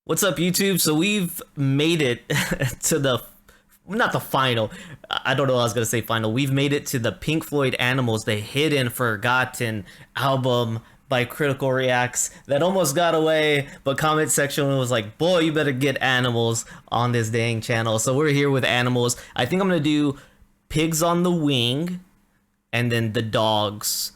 What's up, YouTube? So we've made it to the, not the final, I don't know what I was going to say final. We've made it to the Pink Floyd Animals, the hidden, forgotten album by Critical Reacts that almost got away, but comment section was like, boy, you better get Animals on this dang channel. So we're here with Animals. I think I'm going to do Pigs on the Wing and then the Dogs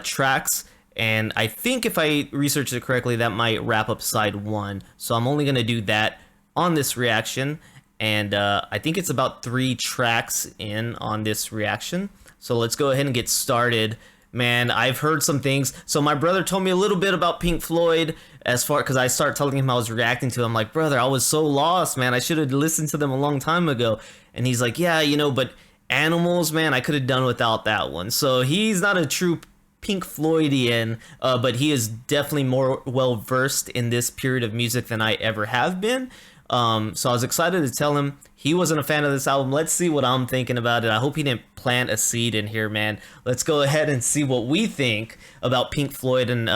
tracks. And I think if I researched it correctly, that might wrap up side one. So I'm only going to do that on this reaction. And I think it's about 3 tracks in on this reaction. So let's go ahead and get started. Man, I've heard some things. So my brother told me a little bit about Pink Floyd because I started telling him I was reacting to them. I'm like, brother, I was so lost, man. I should have listened to them a long time ago. And he's like, yeah, you know, but Animals, man, I could have done without that one. So he's not a true Pink Floydian, but he is definitely more well versed in this period of music than I ever have been. So I was excited to tell him he wasn't a fan of this album. Let's see what I'm thinking about it. I hope he didn't plant a seed in here, man. Let's go ahead and see what we think about Pink Floyd. And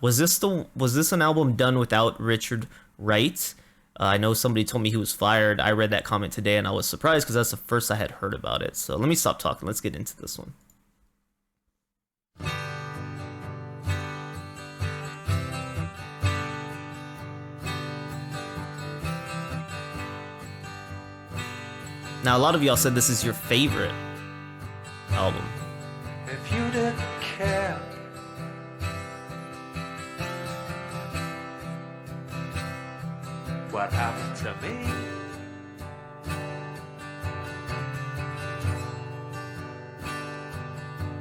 was this an album done without Richard Wright? I know somebody told me he was fired. I read that comment today and I was surprised because that's the first I had heard about it. So let me stop talking. Let's get into this one. Now, a lot of y'all said this is your favorite album. If you didn't care, what happened to me?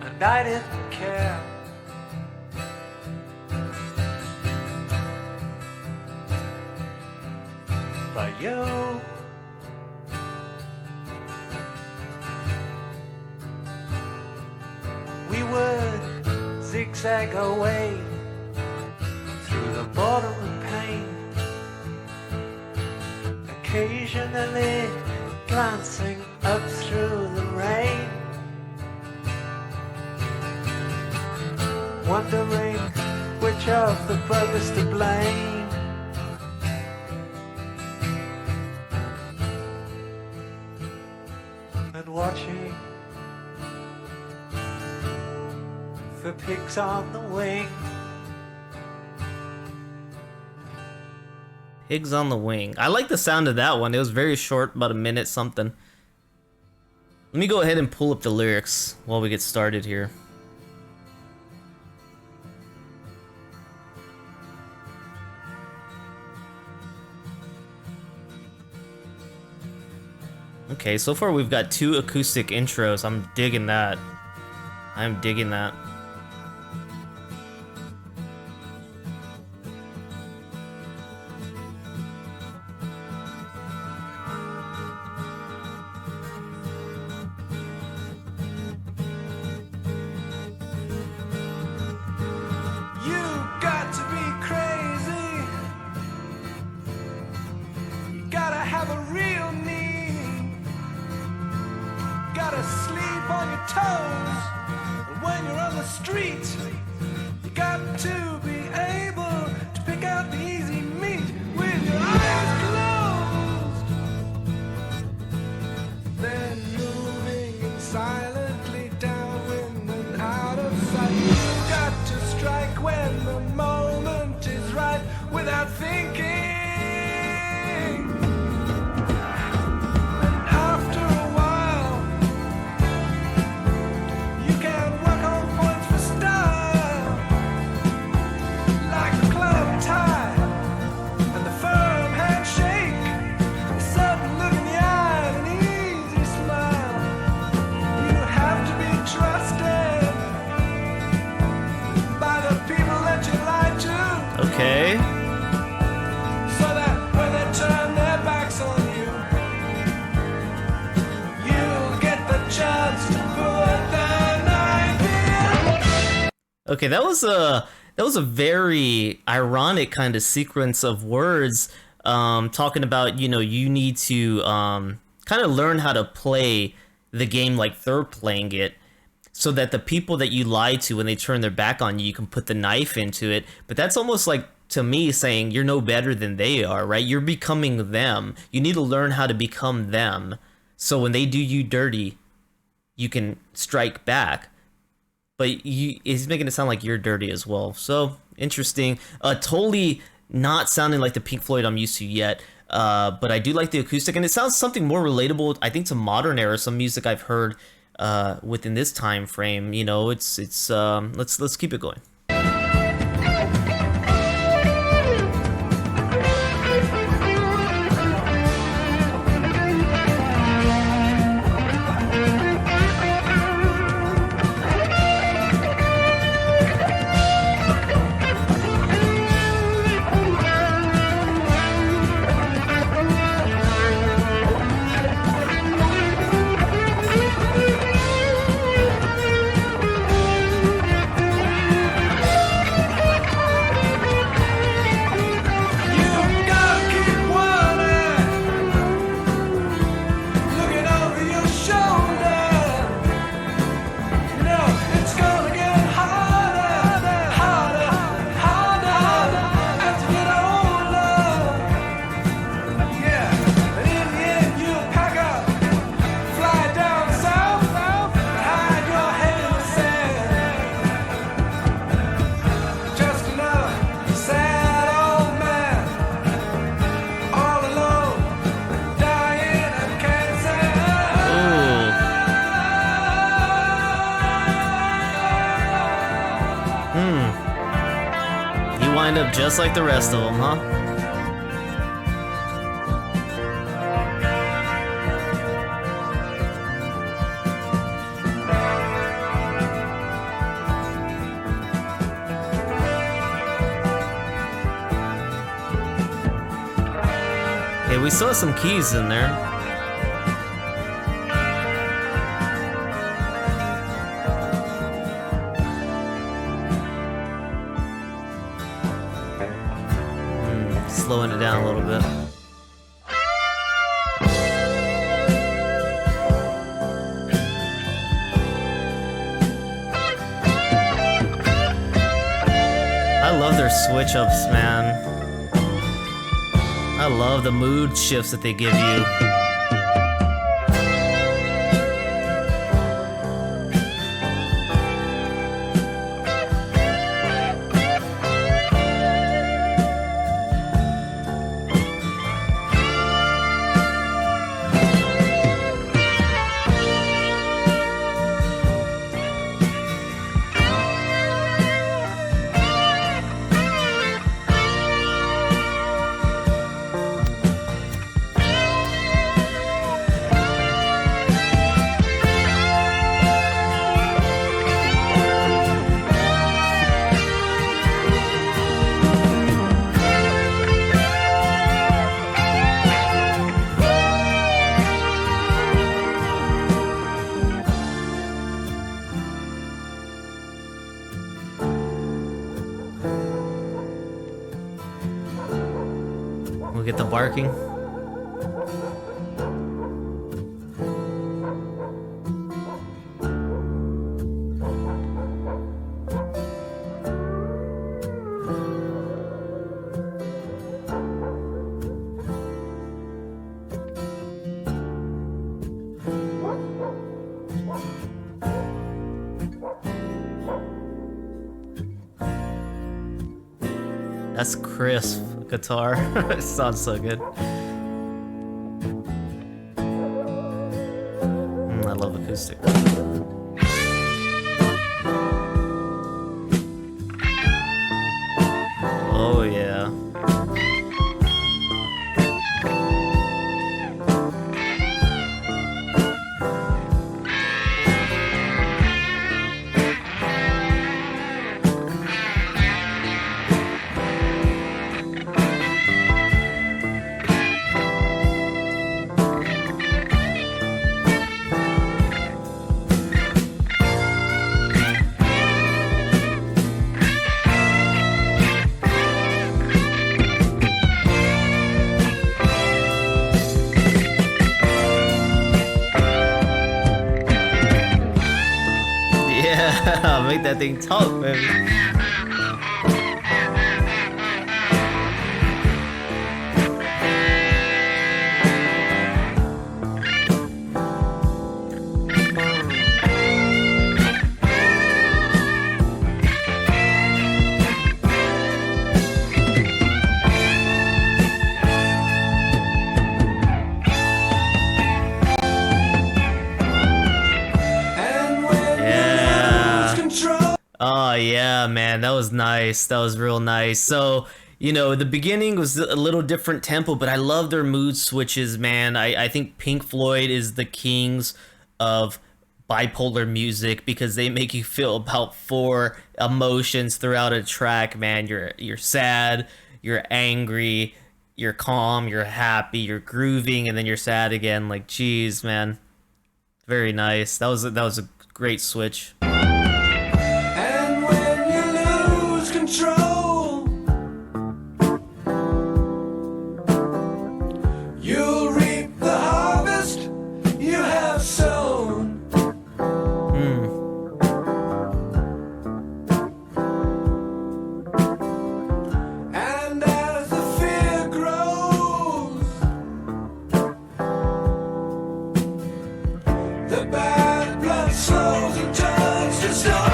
And I didn't care. But you, we would zigzag away through the boredom pain, occasionally glancing up through the rain, wondering which of the brothers to blame. And watching for pigs on the wing. Pigs on the Wing. I like the sound of that one. It was very short, about a minute something. Let me go ahead and pull up the lyrics while we get started here. Okay, so far we've got 2 acoustic intros. I'm digging that. I'm digging that. You got to be crazy. You gotta have a real need. Gotta sleep on your toes. And when you're on the street, you got to be able to pick out the easy meat with your eyes closed. Then moving silently downwind and out of sight. You got to strike when the moment is right without thinking. Okay. So that when they turn their backs on you, you'll get the chance to put the knife in. Okay, that was a very ironic kind of sequence of words, talking about, you know, you need to kind of learn how to play the game like they're playing it, so that the people that you lie to, when they turn their back on you, you can put the knife into it. But that's almost like to me saying you're no better than they are, right? You're becoming them. You need to learn how to become them. So when they do you dirty, you can strike back. But he's making it sound like you're dirty as well. So interesting. Totally not sounding like the Pink Floyd I'm used to yet. But I do like the acoustic, and it sounds something more relatable, I think, to modern era, some music I've heard within this time frame. You know, let's keep it going. You gotta keep running, looking over your shoulder. You know it's gonna get harder, harder, harder as you get older. Yeah, and in the end you'll pack up, fly down south, hide your head in the sand. Just another sad old man, all alone, dying of cancer. You wind up just like the rest of them, huh? Hey, we still have some keys in there. Slowing it down a little bit. I love their switch ups, man. I love the mood shifts that they give you. We'll get the barking. That's crisp guitar. It sounds so good. I love acoustic. Oh yeah. Yeah, make that thing talk, baby. yeah, man, that was nice. That was real nice. So, the beginning was a little different tempo, but I love their mood switches, man. I think Pink Floyd is the kings of bipolar music because they make you feel about four emotions throughout a track, man. You're sad, you're angry, you're calm, you're happy, you're grooving, and then you're sad again. Like, geez, man. Very nice. That was a great switch. And when you lose control, you'll reap the harvest you have sown. And as the fear grows, the bad blood slows and turns to stone.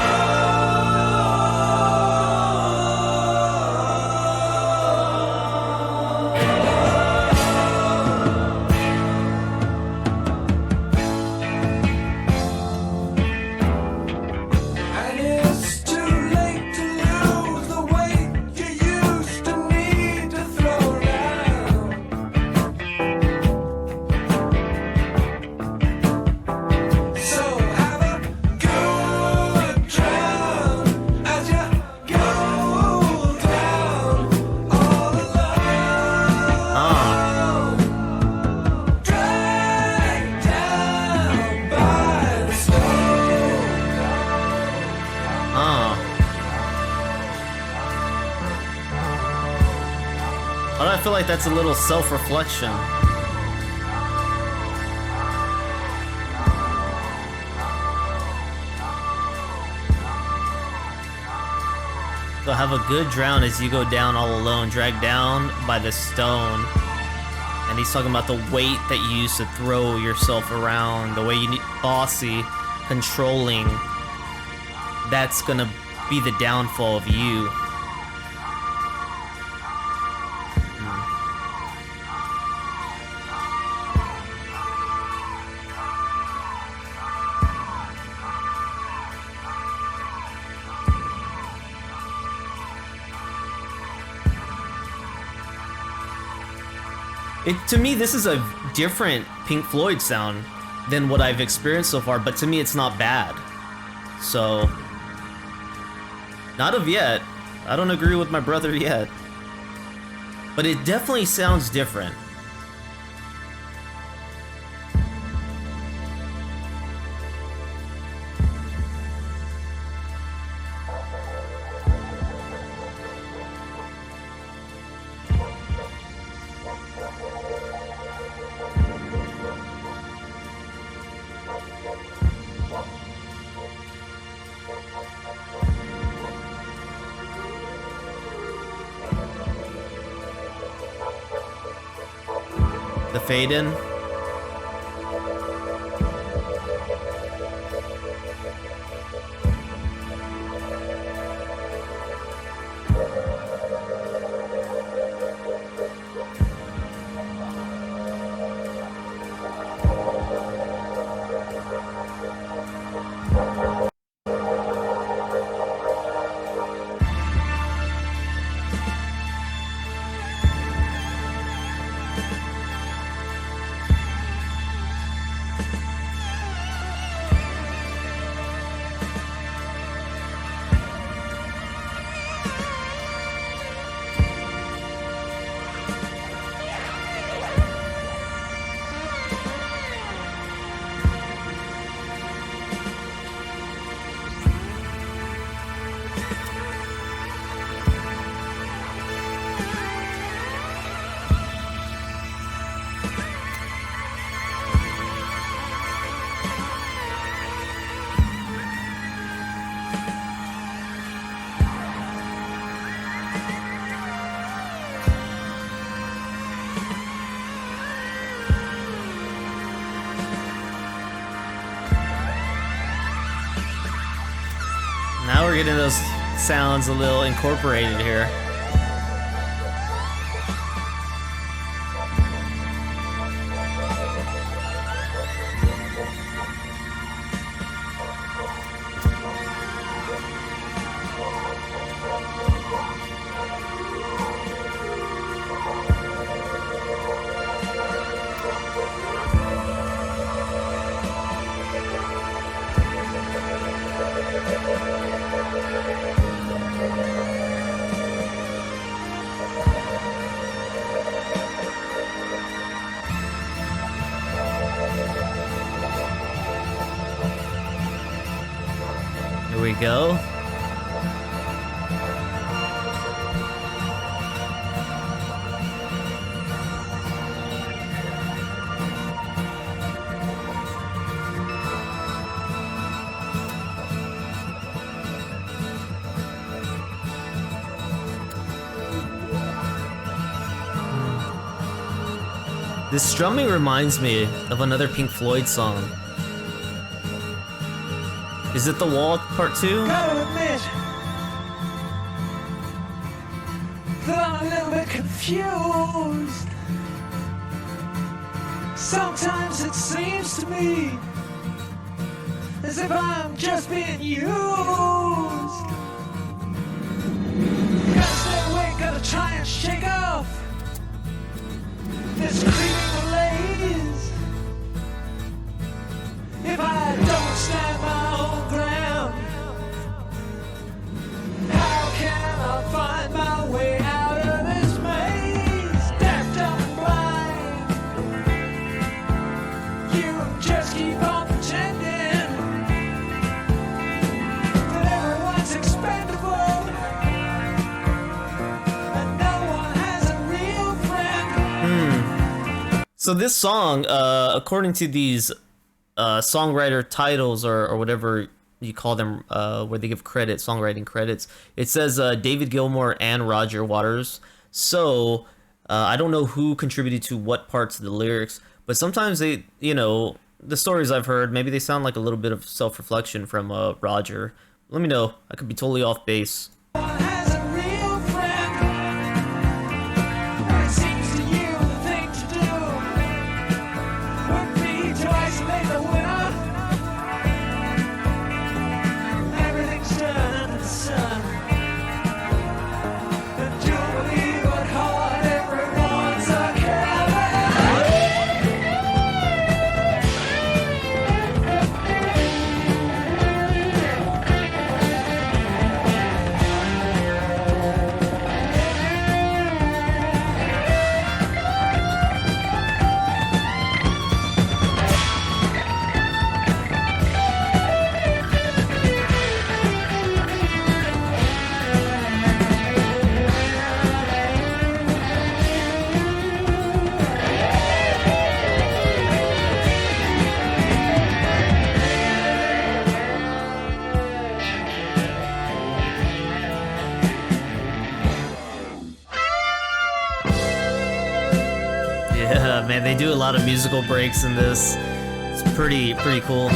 And it's too late to lose the weight you used to need to throw down. So have a good drown as you go down all alone. Dragged down by the stone. Why do I feel like that's a little self-reflection? So have a good drown as you go down all alone, dragged down by the stone. And he's talking about the weight that you used to throw yourself around, the way you need bossy, controlling. That's gonna be the downfall of you. To me, this is a different Pink Floyd sound than what I've experienced so far, but to me, it's not bad. So, not of yet. I don't agree with my brother yet. But it definitely sounds different. The fade in. Now we're getting those sounds a little incorporated here. we go. This strumming reminds me of another Pink Floyd song. Is it The Wall Part 2? Gotta admit that I'm a little bit confused. Sometimes it seems to me as if I'm just being used. Gotta stay awake, gotta try and shake off this creeping malaise. If I don't stand my own ground, how can I find my way out of this maze? Deaf, dumb, and blind, you just keep on pretending that everyone's expendable and no one has a real friend. So this song, according to these songwriter titles or whatever you call them, where they give credit, songwriting credits, it says David Gilmour and Roger Waters. So I don't know who contributed to what parts of the lyrics, but sometimes they, the stories I've heard, maybe they sound like a little bit of self-reflection from Roger. Let me know. I could be totally off base. Has a real friend. It seems to you the thing to do would be to isolate the winner. Everything's done under the sun. And do believe at heart everyone's a coward. Yeah, man, they do a lot of musical breaks in this. It's pretty cool.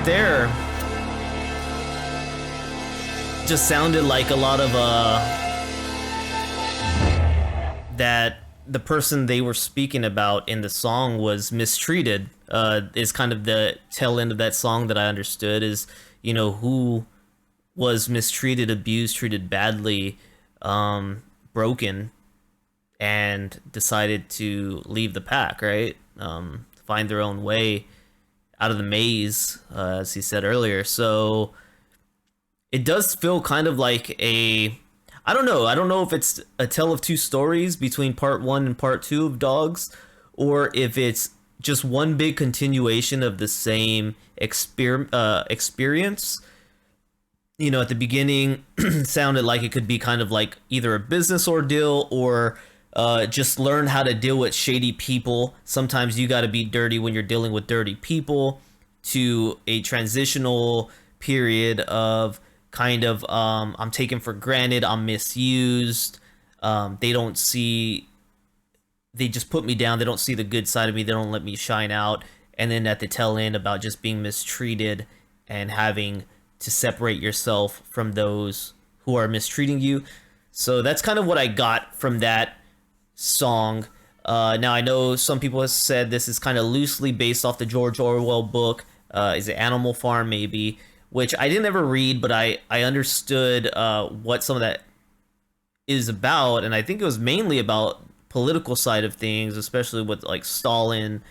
right there just sounded like a lot of that the person they were speaking about in the song was mistreated. Is kind of the tail end of that song that I understood is, you know, who was mistreated, abused, treated badly, broken, and decided to leave the pack, right? Find their own way out of the maze, as he said earlier. So it does feel kind of like a, I don't know if it's a tale of two stories between part 1 and part 2 of Dogs, or if it's just one big continuation of the same experience. You know, at the beginning, sounded like it could be kind of like either a business ordeal or just learn how to deal with shady people. Sometimes you got to be dirty when you're dealing with dirty people, to a transitional period of kind of I'm taken for granted, I'm misused, they just put me down, they don't see the good side of me, they don't let me shine out. And then at the tail end about just being mistreated and having to separate yourself from those who are mistreating you. So that's kind of what I got from that song. Now I know some people have said this is kind of loosely based off the George Orwell book. Is it Animal Farm maybe? Which I didn't ever read, but I understood what some of that is about, and I think it was mainly about political side of things, especially with like Stalin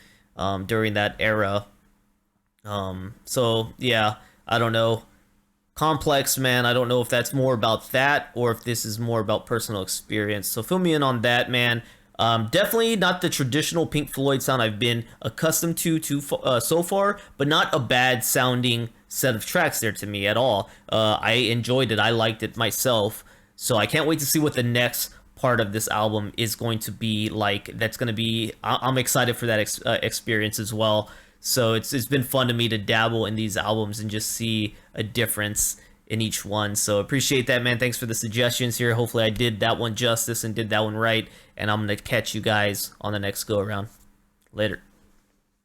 during that era. So yeah, I don't know. Complex, man. I don't know if that's more about that or if this is more about personal experience. So fill me in on that, man. Definitely not the traditional Pink Floyd sound I've been accustomed to so far, but not a bad sounding set of tracks there to me at all. I enjoyed it. I liked it myself. So I can't wait to see what the next part of this album is going to be like. That's going to be, I'm excited for that experience as well. So it's been fun to me to dabble in these albums and just see a difference in each one. So appreciate that, man. Thanks for the suggestions here. Hopefully I did that one justice and did that one right. And I'm going to catch you guys on the next go around. Later.